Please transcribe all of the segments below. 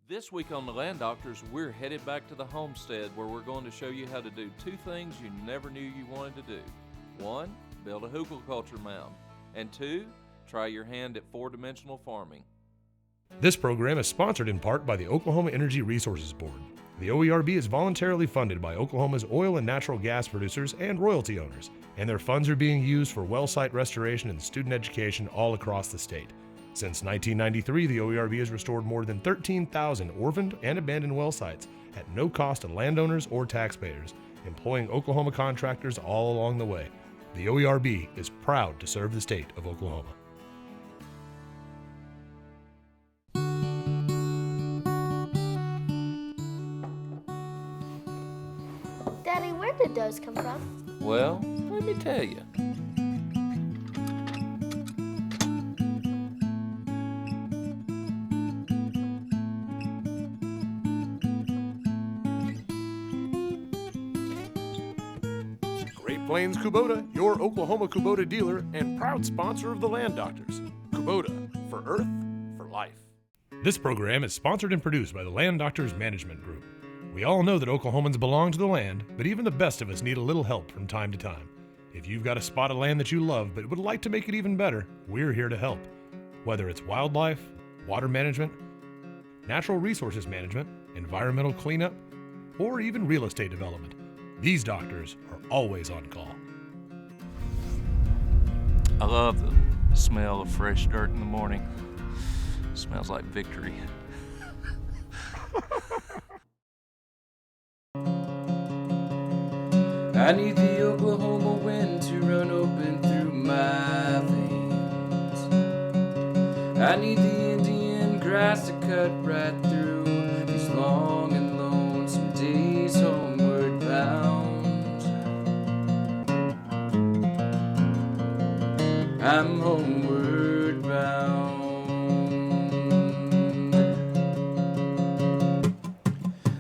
This week on The Land Doctors, we're headed back to the homestead where we're going to show you how to do two things you never knew you wanted to do. One, build a Hugelkultur mound. And two, try your hand at four-dimensional farming. This program is sponsored in part by the Oklahoma Energy Resources Board. The OERB is voluntarily funded by Oklahoma's oil and natural gas producers and royalty owners, and their funds are being used for well site restoration and student education all across the state. Since 1993, the OERB has restored more than 13,000 orphaned and abandoned well sites at no cost to landowners or taxpayers, employing Oklahoma contractors all along the way. The OERB is proud to serve the state of Oklahoma. Daddy, where did those come from? Well, let me tell you. Great Plains Kubota, your Oklahoma Kubota dealer and proud sponsor of the Land Doctors. Kubota, for Earth, for life. This program is sponsored and produced by the Land Doctors Management Group. We all know that Oklahomans belong to the land, but even the best of us need a little help from time to time. If you've got a spot of land that you love but would like to make it even better, we're here to help. Whether it's wildlife, water management, natural resources management, environmental cleanup, or even real estate development, these doctors are always on call. I love the smell of fresh dirt in the morning. It smells like victory. I need the Oklahoma wind to run open through my veins. I need the Indian grass to cut right through these long and lonesome days homeward bound. I'm homeward bound.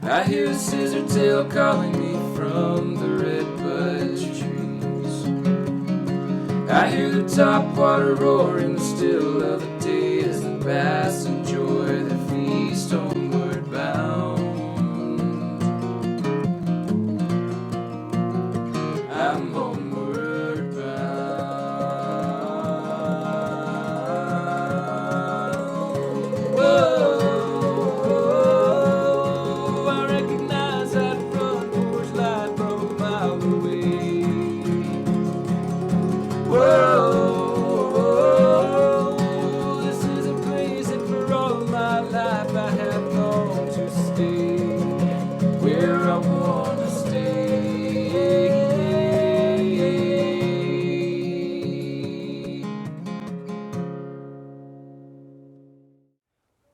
I hear the scissor tail calling me from the redbud trees. I hear the topwater roar in the still of the day as the bass enjoy their feast homeward bound. I'm homeward bound. Whoa, I recognize that front porch light from a mile away. Whoa, this is a place that for all my life I have longed to stay, where I want to stay.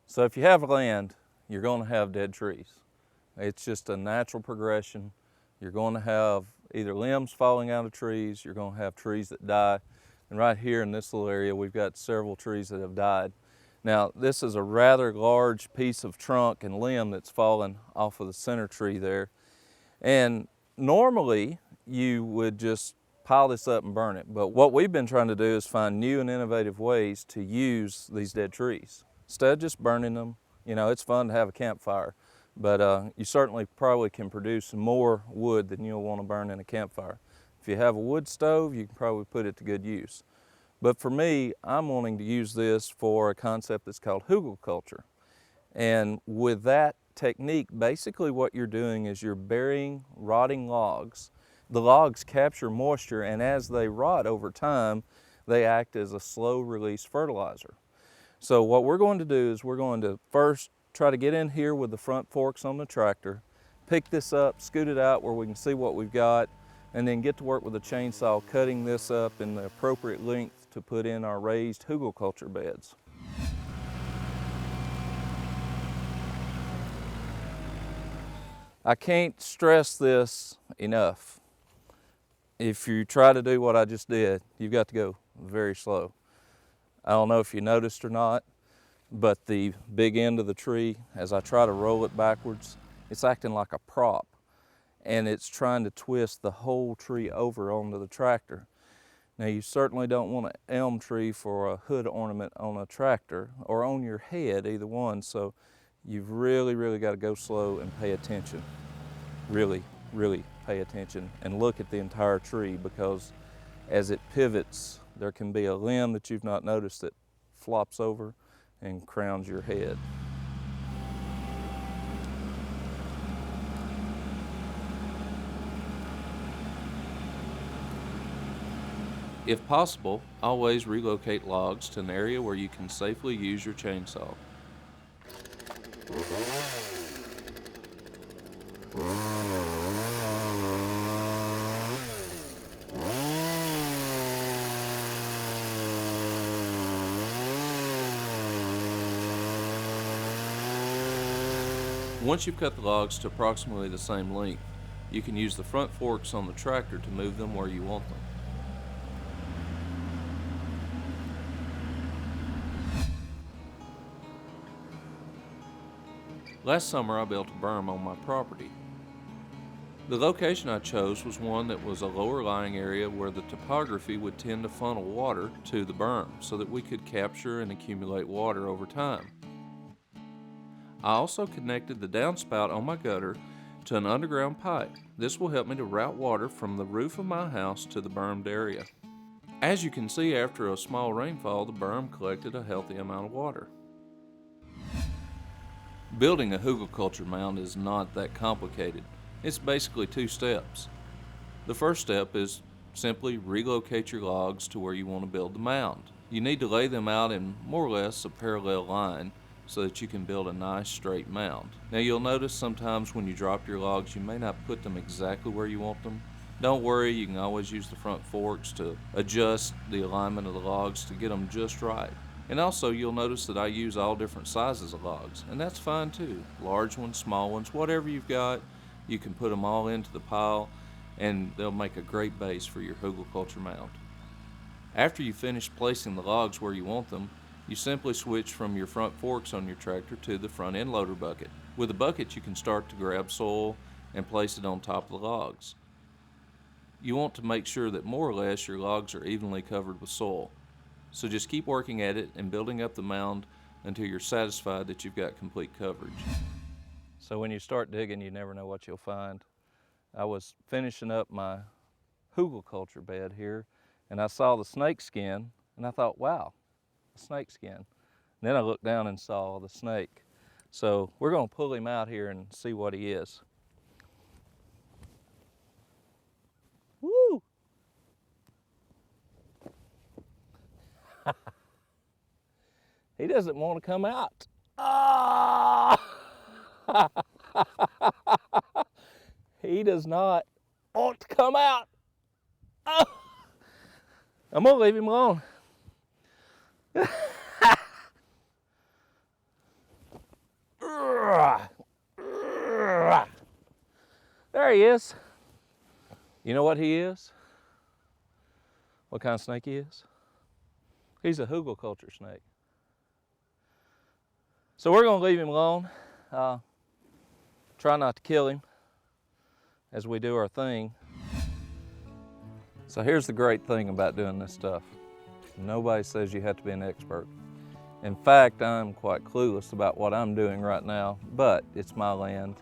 So if you have land, you're going to have dead trees. It's just a natural progression. You're going to have either limbs falling out of trees, you're going to have trees that die. And right here in this little area, we've got several trees that have died. Now, this is a rather large piece of trunk and limb that's fallen off of the center tree there. And normally, you would just pile this up and burn it. But what we've been trying to do is find new and innovative ways to use these dead trees. Instead of just burning them, you know, it's fun to have a campfire, but you certainly probably can produce more wood than you'll want to burn in a campfire. If you have a wood stove, you can probably put it to good use. But for me, I'm wanting to use this for a concept that's called Hugelkultur. And with that technique, basically what you're doing is you're burying rotting logs. The logs capture moisture, and as they rot over time, they act as a slow release fertilizer. So what we're going to do is we're going to first try to get in here with the front forks on the tractor, pick this up, scoot it out where we can see what we've got, and then get to work with a chainsaw cutting this up in the appropriate length to put in our raised Hugelkultur beds. I can't stress this enough. If you try to do what I just did, you've got to go very slow. I don't know if you noticed or not, but the big end of the tree, as I try to roll it backwards, it's acting like a prop, and it's trying to twist the whole tree over onto the tractor. Now, you certainly don't want an elm tree for a hood ornament on a tractor or on your head, either one, so you've really got to go slow and pay attention. Really pay attention and look at the entire tree, because as it pivots, there can be a limb that you've not noticed that flops over and crowns your head. If possible, always relocate logs to an area where you can safely use your chainsaw. Once you've cut the logs to approximately the same length, you can use the front forks on the tractor to move them where you want them. Last summer I built a berm on my property. The location I chose was one that was a lower lying area where the topography would tend to funnel water to the berm so that we could capture and accumulate water over time. I also connected the downspout on my gutter to an underground pipe. This will help me to route water from the roof of my house to the bermed area. As you can see, after a small rainfall, the berm collected a healthy amount of water. Building a hugelkultur mound is not that complicated. It's basically 2 steps. The first step is simply relocate your logs to where you want to build the mound. You need to lay them out in more or less a parallel line so that you can build a nice straight mound. Now you'll notice sometimes when you drop your logs, you may not put them exactly where you want them. Don't worry, you can always use the front forks to adjust the alignment of the logs to get them just right. And also you'll notice that I use all different sizes of logs, and that's fine too. Large ones, small ones, whatever you've got, you can put them all into the pile and they'll make a great base for your hugelkultur mound. After you finish placing the logs where you want them, you simply switch from your front forks on your tractor to the front end loader bucket. With the bucket you can start to grab soil and place it on top of the logs. You want to make sure that more or less your logs are evenly covered with soil. So just keep working at it and building up the mound until you're satisfied that you've got complete coverage. So when you start digging, you never know what you'll find. I was finishing up my hugelkultur bed here, and I saw the snake skin, and I thought, wow, a snake skin. And then I looked down and saw the snake. So we're going to pull him out here and see what he is. Woo! He doesn't want to come out. Ah! He does not want to come out. Ah! I'm going to leave him alone. There he is. You know what he is? What kind of snake he is? He's a hugelkultur snake. So we're going to leave him alone. Try not to kill him as we do our thing. So here's the great thing about doing this stuff. Nobody says you have to be an expert. In fact, I'm quite clueless about what I'm doing right now, but it's my land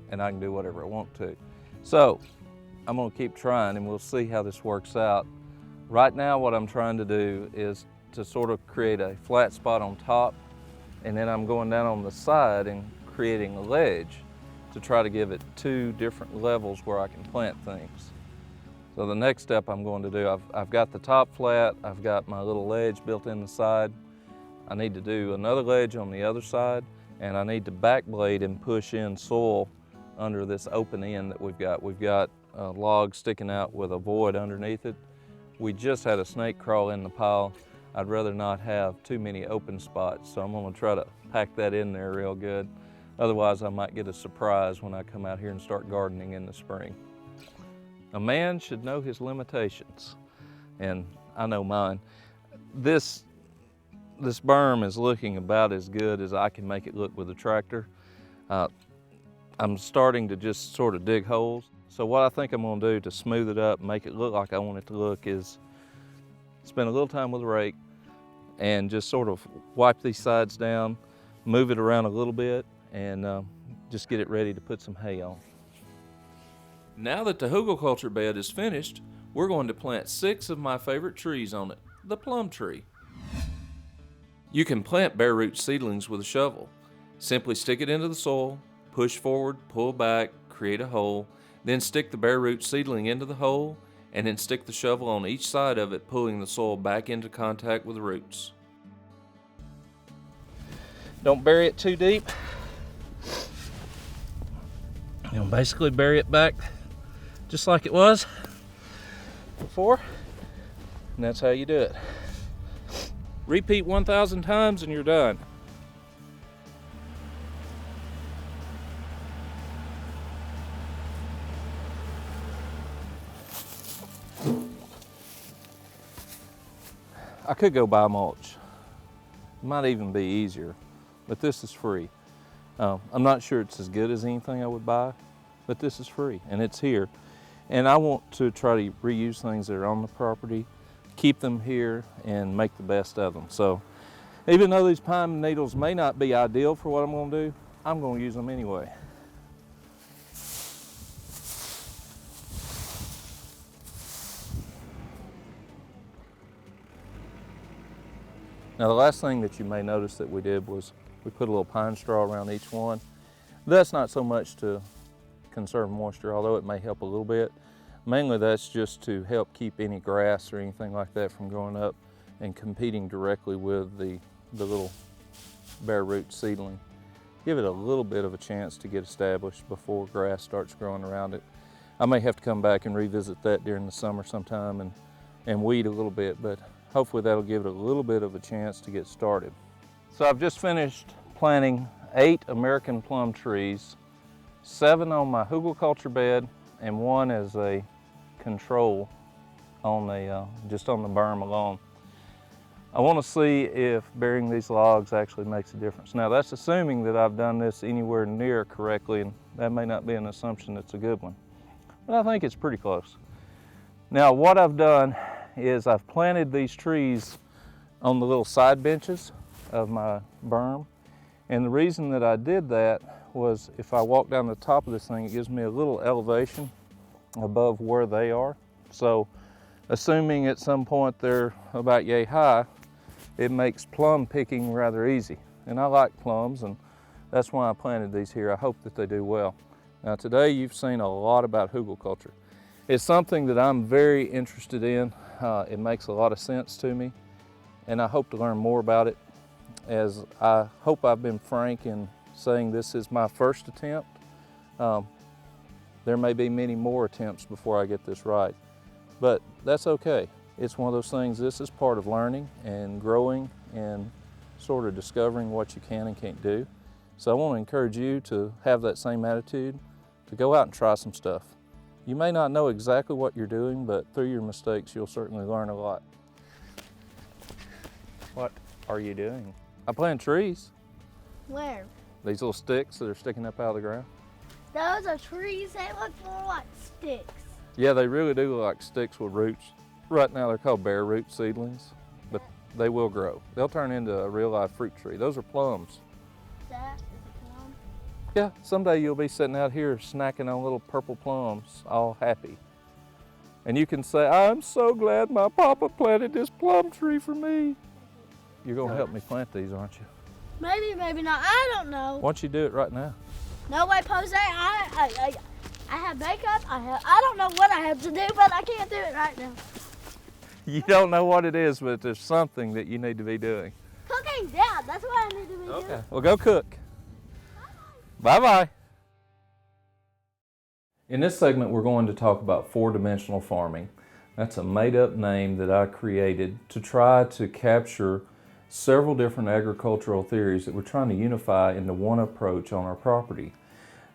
and I can do whatever I want to. So I'm going to keep trying and we'll see how this works out. Right now what I'm trying to do is to sort of create a flat spot on top, and then I'm going down on the side and creating a ledge to try to give it 2 different levels where I can plant things. So the next step I'm going to do, I've got the top flat, I've got my little ledge built in the side. I need to do another ledge on the other side, and I need to backblade and push in soil under this open end that we've got. We've got a log sticking out with a void underneath it. We just had a snake crawl in the pile. I'd rather not have too many open spots, so I'm going to try to pack that in there real good. Otherwise, I might get a surprise when I come out here and start gardening in the spring. A man should know his limitations, and I know mine. This berm is looking about as good as I can make it look with a tractor. I'm starting to just sort of dig holes. So what I think I'm going to do to smooth it up and make it look like I want it to look is spend a little time with a rake and just sort of wipe these sides down, move it around a little bit, and just get it ready to put some hay on. Now that the Hugelkultur bed is finished, we're going to plant 6 of my favorite trees on it, the plum tree. You can plant bare root seedlings with a shovel. Simply stick it into the soil, push forward, pull back, create a hole, then stick the bare root seedling into the hole, and then stick the shovel on each side of it, pulling the soil back into contact with the roots. Don't bury it too deep. You'll basically bury it back just like it was before, and that's how you do it. Repeat 1,000 times and you're done. I could go buy mulch. It might even be easier, but this is free. I'm not sure it's as good as anything I would buy, but this is free and it's here. And I want to try to reuse things that are on the property, keep them here, and make the best of them. So even though these pine needles may not be ideal for what I'm going to do, I'm going to use them anyway. Now the last thing that you may notice that we did was we put a little pine straw around each one. That's not so much to conserve moisture, although it may help a little bit. Mainly that's just to help keep any grass or anything like that from growing up and competing directly with the little bare root seedling. Give it a little bit of a chance to get established before grass starts growing around it. I may have to come back and revisit that during the summer sometime and weed a little bit, but hopefully that'll give it a little bit of a chance to get started. So I've just finished planting 8 American plum trees, 7 on my Hugelkultur bed and 1 as a control on just on the berm alone. I want to see if burying these logs actually makes a difference. Now that's assuming that I've done this anywhere near correctly, and that may not be an assumption that's a good one, but I think it's pretty close. Now what I've done is I've planted these trees on the little side benches of my berm, and the reason that I did that was if I walk down the top of this thing, it gives me a little elevation above where they are. So assuming at some point they're about yay high, it makes plum picking rather easy. And I like plums, and that's why I planted these here. I hope that they do well. Now today you've seen a lot about Hugelkultur. It's something that I'm very interested in. It makes a lot of sense to me, and I hope to learn more about it, as I hope I've been frank in saying this is my first attempt. There may be many more attempts before I get this right, but that's okay. It's one of those things, this is part of learning and growing and sort of discovering what you can and can't do. So I want to encourage you to have that same attitude, to go out and try some stuff. You may not know exactly what you're doing, but through your mistakes, you'll certainly learn a lot. What are you doing? I plant trees. Where? These little sticks that are sticking up out of the ground. Those are trees. They look more like sticks. Yeah, they really do look like sticks with roots. Right now they're called bare root seedlings, but they will grow. They'll turn into a real live fruit tree. Those are plums. That is a plum. Yeah, someday you'll be sitting out here snacking on little purple plums, all happy. And you can say, I'm so glad my papa planted this plum tree for me. You're gonna help me plant these, aren't you? Maybe, maybe not. I don't know. Why don't you do it right now? No way, Jose. I have makeup. I don't know what I have to do, but I can't do it right now. You don't know what it is, but there's something that you need to be doing. Cooking, yeah, that's what I need to be doing. Okay, well go cook. Bye-bye. In this segment, we're going to talk about four-dimensional farming. That's a made-up name that I created to try to capture several different agricultural theories that we're trying to unify into one approach on our property.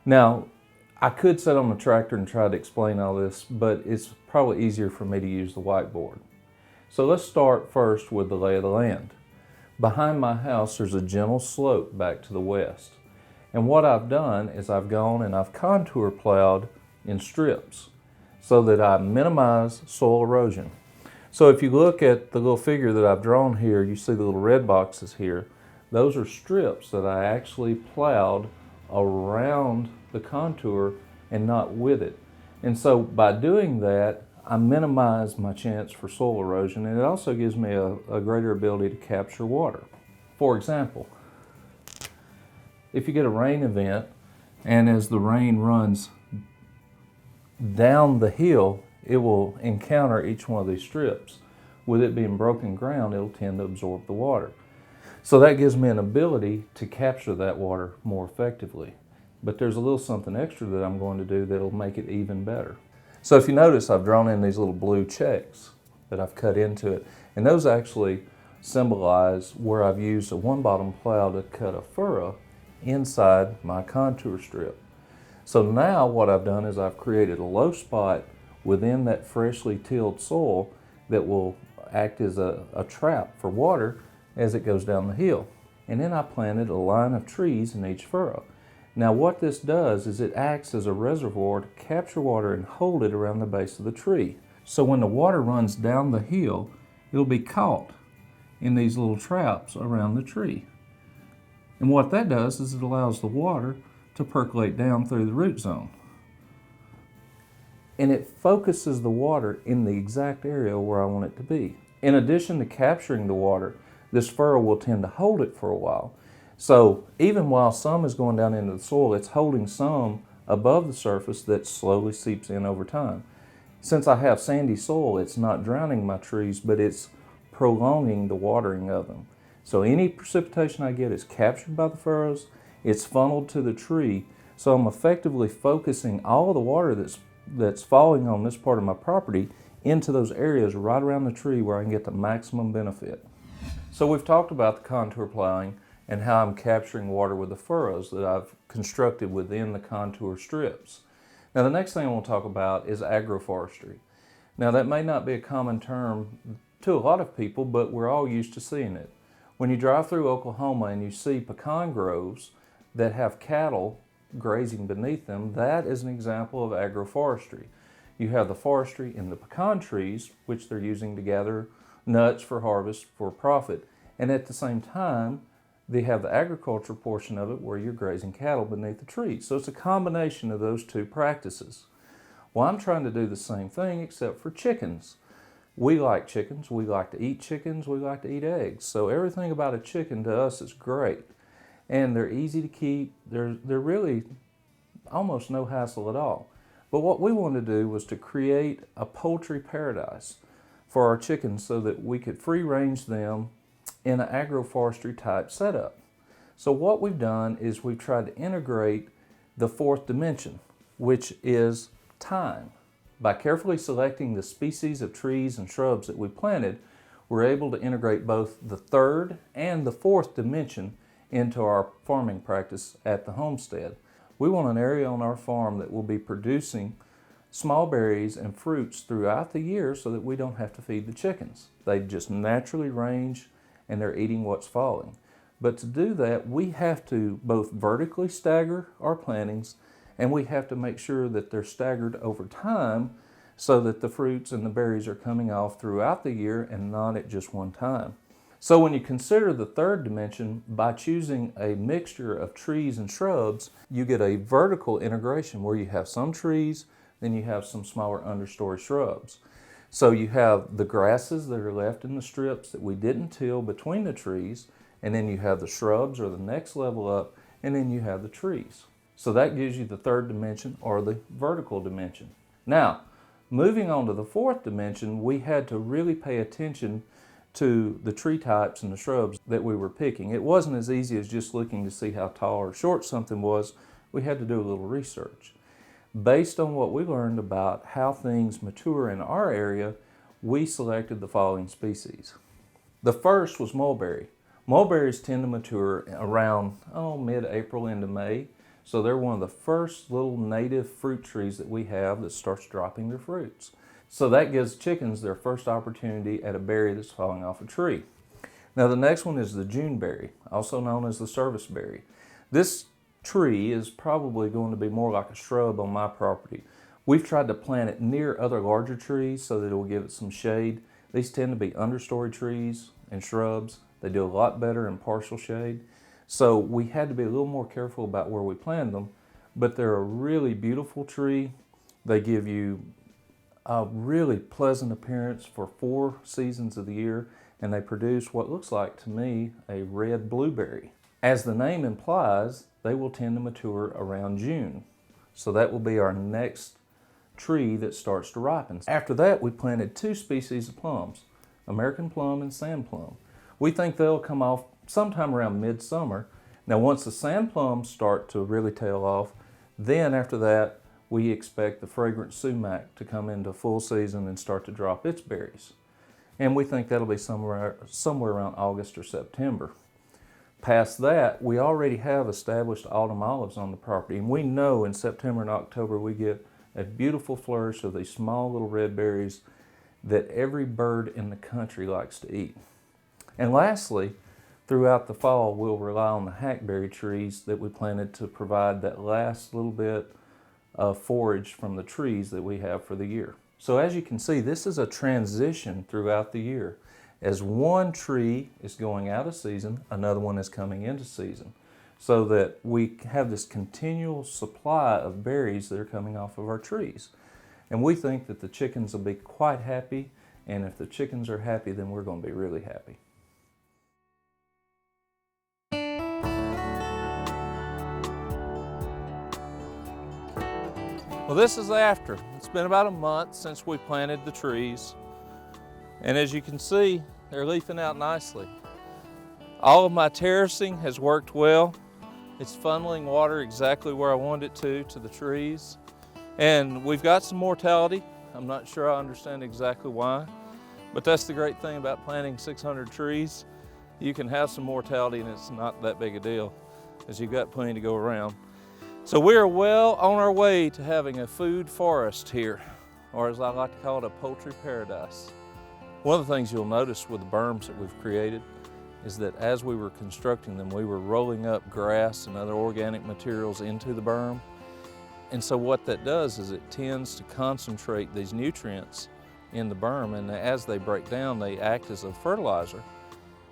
Now, I could sit on the tractor and try to explain all this, but it's probably easier for me to use the whiteboard. So let's start first with the lay of the land. Behind my house, there's a gentle slope back to the west. And what I've done is I've gone and I've contour plowed in strips so that I minimize soil erosion. So if you look at the little figure that I've drawn here, you see the little red boxes here. Those are strips that I actually plowed around the contour and not with it. And so by doing that, I minimize my chance for soil erosion, and it also gives me a greater ability to capture water. For example, if you get a rain event, and as the rain runs down the hill, it will encounter each one of these strips. With it being broken ground, it'll tend to absorb the water. So that gives me an ability to capture that water more effectively. But there's a little something extra that I'm going to do that'll make it even better. So if you notice, I've drawn in these little blue checks that I've cut into it, and those actually symbolize where I've used a one-bottom plow to cut a furrow inside my contour strip. So now what I've done is I've created a low spot within that freshly tilled soil that will act as a trap for water as it goes down the hill. And then I planted a line of trees in each furrow. Now what this does is it acts as a reservoir to capture water and hold it around the base of the tree. So when the water runs down the hill, it'll be caught in these little traps around the tree. And what that does is it allows the water to percolate down through the root zone. And it focuses the water in the exact area where I want it to be. In addition to capturing the water, this furrow will tend to hold it for a while. So even while some is going down into the soil, it's holding some above the surface that slowly seeps in over time. Since I have sandy soil, it's not drowning my trees, but it's prolonging the watering of them. So any precipitation I get is captured by the furrows, it's funneled to the tree, so I'm effectively focusing all the water that's falling on this part of my property into those areas right around the tree where I can get the maximum benefit. So we've talked about the contour plowing and how I'm capturing water with the furrows that I've constructed within the contour strips. Now the next thing I want to talk about is agroforestry. Now that may not be a common term to a lot of people, but we're all used to seeing it. When you drive through Oklahoma and you see pecan groves that have cattle grazing beneath them, that is an example of agroforestry. You have the forestry in the pecan trees, which they're using to gather nuts for harvest for profit, and at the same time they have the agriculture portion of it where you're grazing cattle beneath the trees. So it's a combination of those two practices. Well, I'm trying to do the same thing except for chickens. We like chickens, we like to eat chickens, we like to eat eggs. So everything about a chicken to us is great. And they're easy to keep, they're really almost no hassle at all. But what we wanted to do was to create a poultry paradise for our chickens so that we could free range them in an agroforestry type setup. So what we've done is we've tried to integrate the fourth dimension, which is time. By carefully selecting the species of trees and shrubs that we planted, we're able to integrate both the third and the fourth dimension into our farming practice at the homestead. We want an area on our farm that will be producing small berries and fruits throughout the year so that we don't have to feed the chickens. They just naturally range and they're eating what's falling. But to do that, we have to both vertically stagger our plantings and we have to make sure that they're staggered over time so that the fruits and the berries are coming off throughout the year and not at just one time. So when you consider the third dimension, by choosing a mixture of trees and shrubs, you get a vertical integration where you have some trees, then you have some smaller understory shrubs. So you have the grasses that are left in the strips that we didn't till between the trees, and then you have the shrubs or the next level up, and then you have the trees. So that gives you the third dimension or the vertical dimension. Now, moving on to the fourth dimension, we had to really pay attention to the tree types and the shrubs that we were picking. It wasn't as easy as just looking to see how tall or short something was. We had to do a little research. Based on what we learned about how things mature in our area, we selected the following species. The first was mulberry. Mulberries tend to mature around mid-April into May. So they're one of the first little native fruit trees that we have that starts dropping their fruits. So that gives chickens their first opportunity at a berry that's falling off a tree. Now the next one is the Juneberry, also known as the serviceberry. This tree is probably going to be more like a shrub on my property. We've tried to plant it near other larger trees so that it will give it some shade. These tend to be understory trees and shrubs. They do a lot better in partial shade. So we had to be a little more careful about where we planted them, but they're a really beautiful tree. They give you a really pleasant appearance for 4 seasons of the year, and they produce what looks like to me a red blueberry. As the name implies, they will tend to mature around June. So that will be our next tree that starts to ripen. After that, we planted 2 species of plums, American plum and sand plum. We think they'll come off sometime around midsummer. Now once the sand plums start to really tail off, then after that we expect the fragrant sumac to come into full season and start to drop its berries. And we think that'll be somewhere around August or September. Past that, we already have established autumn olives on the property, and we know in September and October we get a beautiful flourish of these small little red berries that every bird in the country likes to eat. And lastly, throughout the fall, we'll rely on the hackberry trees that we planted to provide that last little bit of forage from the trees that we have for the year. So as you can see, this is a transition throughout the year. As one tree is going out of season, another one is coming into season, so that we have this continual supply of berries that are coming off of our trees. And we think that the chickens will be quite happy, and if the chickens are happy, then we're going to be really happy. Well, this is after. It's been about a month since we planted the trees. And as you can see, they're leafing out nicely. All of my terracing has worked well. It's funneling water exactly where I want it to the trees. And we've got some mortality. I'm not sure I understand exactly why, but that's the great thing about planting 600 trees. You can have some mortality and it's not that big a deal, as you've got plenty to go around. So we are well on our way to having a food forest here, or as I like to call it, a poultry paradise. One of the things you'll notice with the berms that we've created is that as we were constructing them, we were rolling up grass and other organic materials into the berm. And so what that does is it tends to concentrate these nutrients in the berm, and as they break down, they act as a fertilizer.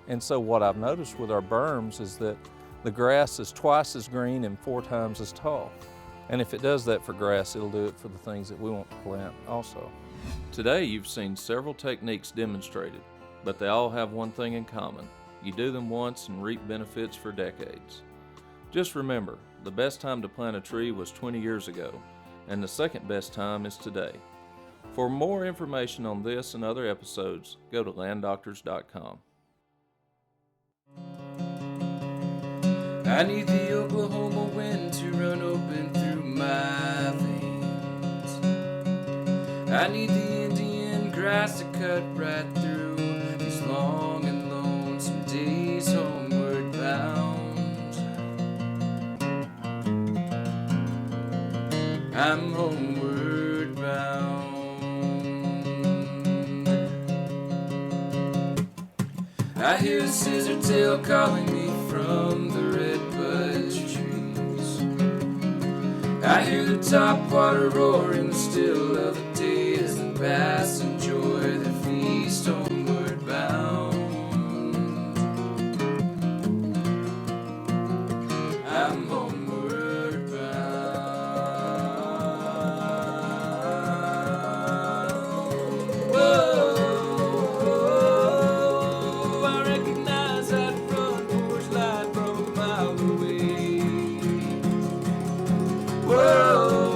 And so what I've noticed with our berms is that the grass is twice as green and 4 times as tall. And if it does that for grass, it'll do it for the things that we want to plant also. Today you've seen several techniques demonstrated, but they all have one thing in common. You do them once and reap benefits for decades. Just remember, the best time to plant a tree was 20 years ago, and the second best time is today. For more information on this and other episodes, go to landdoctors.com. I need the Oklahoma wind to run open through my veins. I need the Indian grass to cut right through these long and lonesome days homeward bound. I'm homeward bound. I hear the scissor tail calling me from the redbud trees. I hear the topwater roar in the still of the day as the bass enjoy their feast homeward bound. I'm homeward bound. Whoa, I recognize that front porch light from a mile away. Whoa,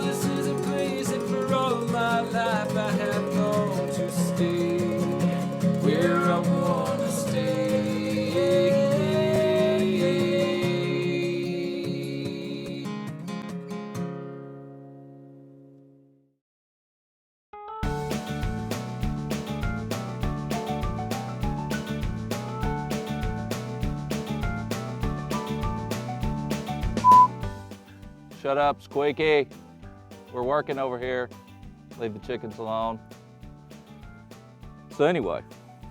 this is a place that for all my life I have longed to stay, where I want to stay. Shut up, Squeaky. We're working over here. Leave the chickens alone. So anyway,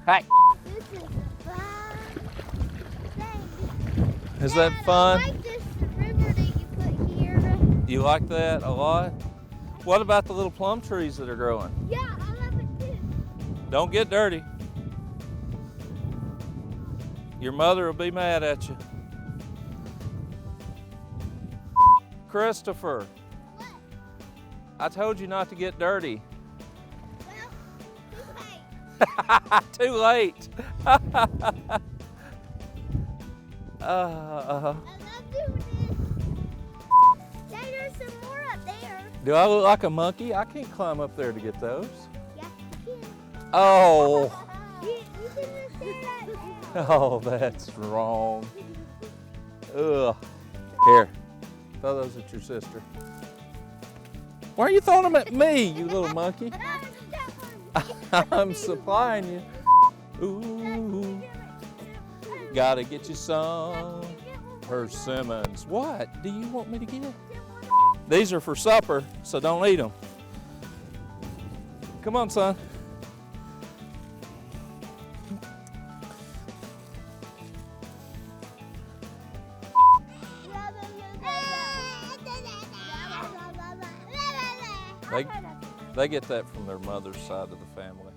hey, This is fun. is that fun? I like this river that you put here. You like that a lot? What about the little plum trees that are growing? Yeah, I love it too. Don't get dirty. Your mother will be mad at you. Christopher, I told you not to get dirty. Well, too late. Too late. I love doing this. Dad, there's some more up there. Do I look like a monkey? I can't climb up there to get those. Yeah, you can. Oh, You can just stand right there. oh, that's wrong. Ugh. Here, throw those at your sister. Why are you throwing them at me, you little monkey? I'm supplying you. Ooh, gotta get you some persimmons. What do you want me to get? These are for supper, so don't eat them. Come on, son. They get that from their mother's side of the family.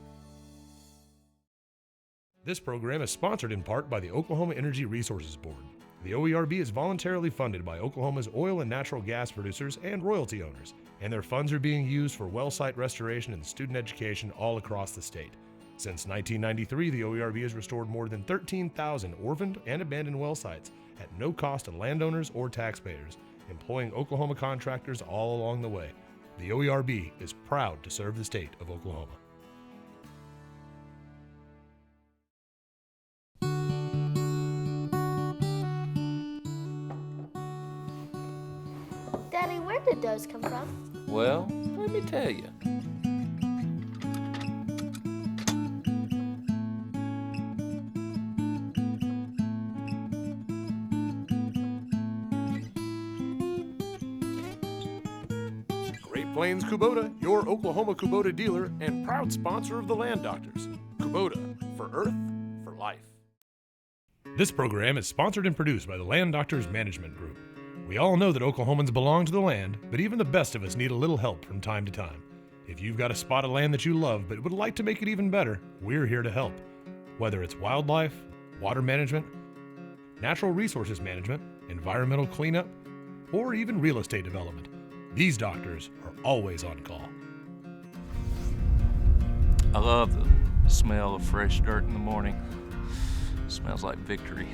This program is sponsored in part by the Oklahoma Energy Resources Board. The OERB is voluntarily funded by Oklahoma's oil and natural gas producers and royalty owners, and their funds are being used for well site restoration and student education all across the state. Since 1993, the OERB has restored more than 13,000 orphaned and abandoned well sites at no cost to landowners or taxpayers, employing Oklahoma contractors all along the way. The OERB is proud to serve the state of Oklahoma. Daddy, where did those come from? Well, let me tell you. Great Plains Kubota, your Oklahoma Kubota dealer and proud sponsor of the Land Doctors. Kubota, for Earth, for life. This program is sponsored and produced by the Land Doctors Management Group. We all know that Oklahomans belong to the land, but even the best of us need a little help from time to time. If you've got a spot of land that you love but would like to make it even better, we're here to help. Whether it's wildlife, water management, natural resources management, environmental cleanup, or even real estate development, these doctors are always on call. I love the smell of fresh dirt in the morning. It smells like victory.